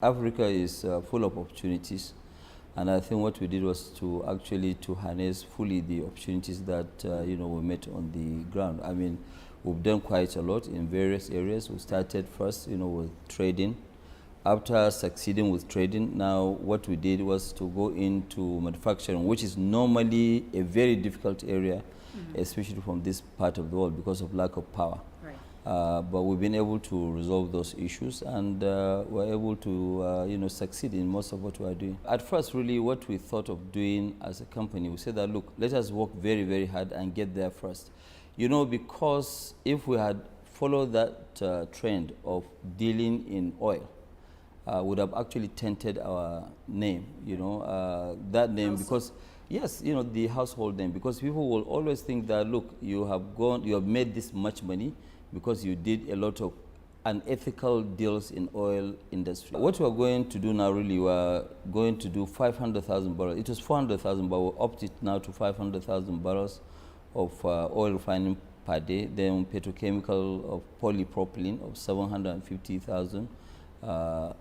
Africa is full of opportunities, and I think what we did was to actually harness fully the opportunities that we met on the ground. I mean, we've done quite a lot in various areas. We started first, with trading. After succeeding with trading, now what we did was to go into manufacturing, which is normally a very difficult area, especially from this part of the world because of lack of power. But we've been able to resolve those issues, and we're able to succeed in most of what we are doing. At first, really, what we thought of doing as a company, we said that, look, let us work very, very hard and get there first. Because if we had followed that trend of dealing in oil, would have actually tainted our name, that name, because yes, the household name, because people will always think that, look, you have made this much money because you did a lot of unethical deals in oil industry. What we're going to do now, really, we're going to do 500,000 barrels. It was 400,000, but we upped it now to 500,000 barrels of oil refining per day, then petrochemical of polypropylene of 750,000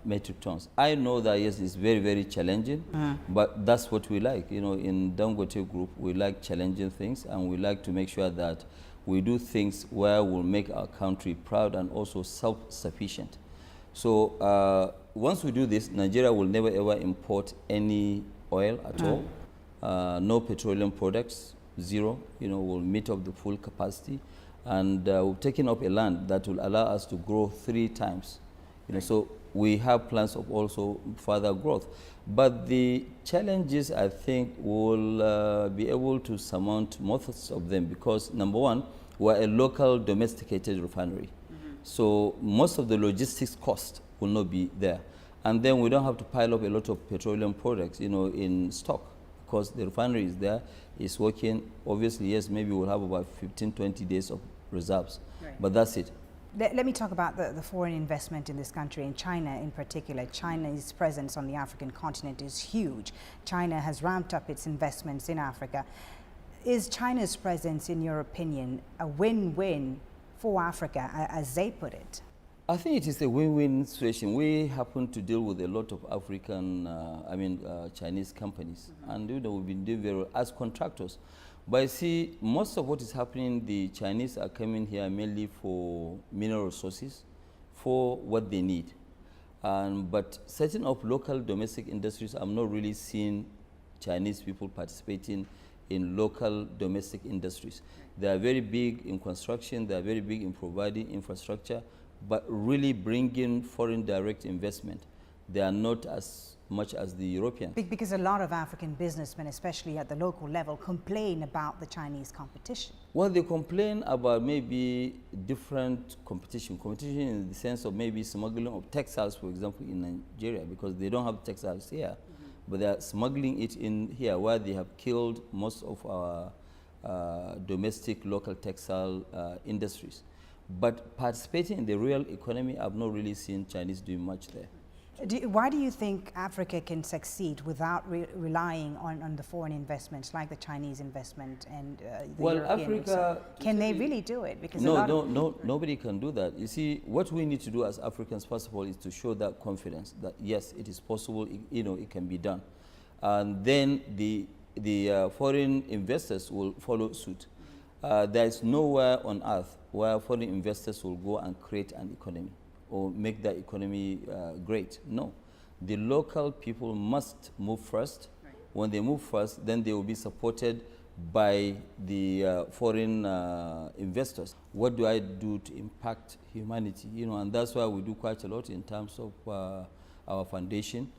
metric tons. I know that, yes, it's very, very challenging, but that's what we like. In Dangote Group, we like challenging things, and we like to make sure that we do things where we'll make our country proud and also self-sufficient. So once we do this, Nigeria will never ever import any oil at all. No petroleum products, zero. We'll meet up the full capacity, and we've taken up a land that will allow us to grow 3 times. So we have plans of also further growth. But the challenges, I think, will be able to surmount most of them because, number one, we're a local domesticated refinery. So most of the logistics cost will not be there. And then we don't have to pile up a lot of petroleum products, in stock, because the refinery is there, it's working. Obviously, yes, maybe we'll have about 15, 20 days of reserves, but that's it. Let me talk about the foreign investment in this country, in China in particular. China's presence on the African continent is huge. China has ramped up its investments in Africa. Is China's presence, in your opinion, a win-win for Africa, as they put it? I think it is a win-win situation. We happen to deal with a lot of African, Chinese companies, and we've been doing very well as contractors. But you see, most of what is happening, the Chinese are coming here mainly for mineral resources, for what they need. But setting up local domestic industries, I'm not really seeing Chinese people participating in local domestic industries. They are very big in construction, they are very big in providing infrastructure, but really bringing foreign direct investment, they are not as much as the Europeans. Because a lot of African businessmen, especially at the local level, complain about the Chinese competition. Well, they complain about maybe different competition. Competition in the sense of maybe smuggling of textiles, for example, in Nigeria, because they don't have textiles here. But they are smuggling it in here, where they have killed most of our domestic local textile industries. But participating in the real economy, I've not really seen Chinese doing much there. Why do you think Africa can succeed without relying on the foreign investments like the Chinese investment and the European? Africa, can they really do it? Because nobody can do that. You see, what we need to do as Africans, first of all, is to show that confidence that yes, it is possible. It can be done, and then the foreign investors will follow suit. There is nowhere on earth where foreign investors will go and create an economy or make that economy great. No. The local people must move first. When they move first, then they will be supported by the foreign investors. What do I do to impact humanity? And that's why we do quite a lot in terms of our foundation.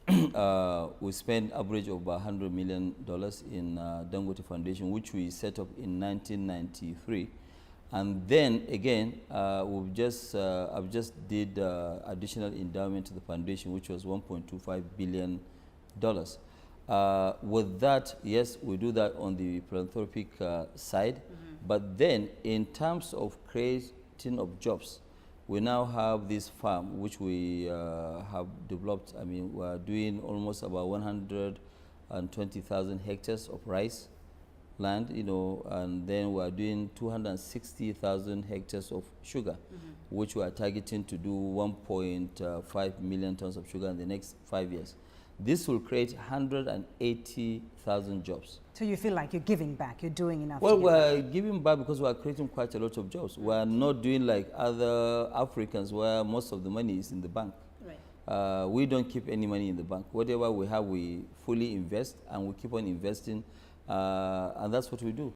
We spend average of $100 million in Dangote Foundation, which we set up in 1993. And then again, I've just did additional endowment to the foundation, which was $1.25 billion. With that, yes, we do that on the philanthropic side. But then, in terms of creating of jobs, we now have this farm which we have developed. I mean, we're doing almost about 120,000 hectares of rice. land, you know, and then we are doing 260,000 hectares of sugar, which we are targeting to do 1.5 million tons of sugar in the next 5 years. This will create 180,000 jobs. So you feel like you're giving back, you're doing enough? Well, we're giving back because we're creating quite a lot of jobs. We're not doing like other Africans where most of the money is in the bank. Right. We don't keep any money in the bank. Whatever we have, we fully invest, and we keep on investing, and that's what we do.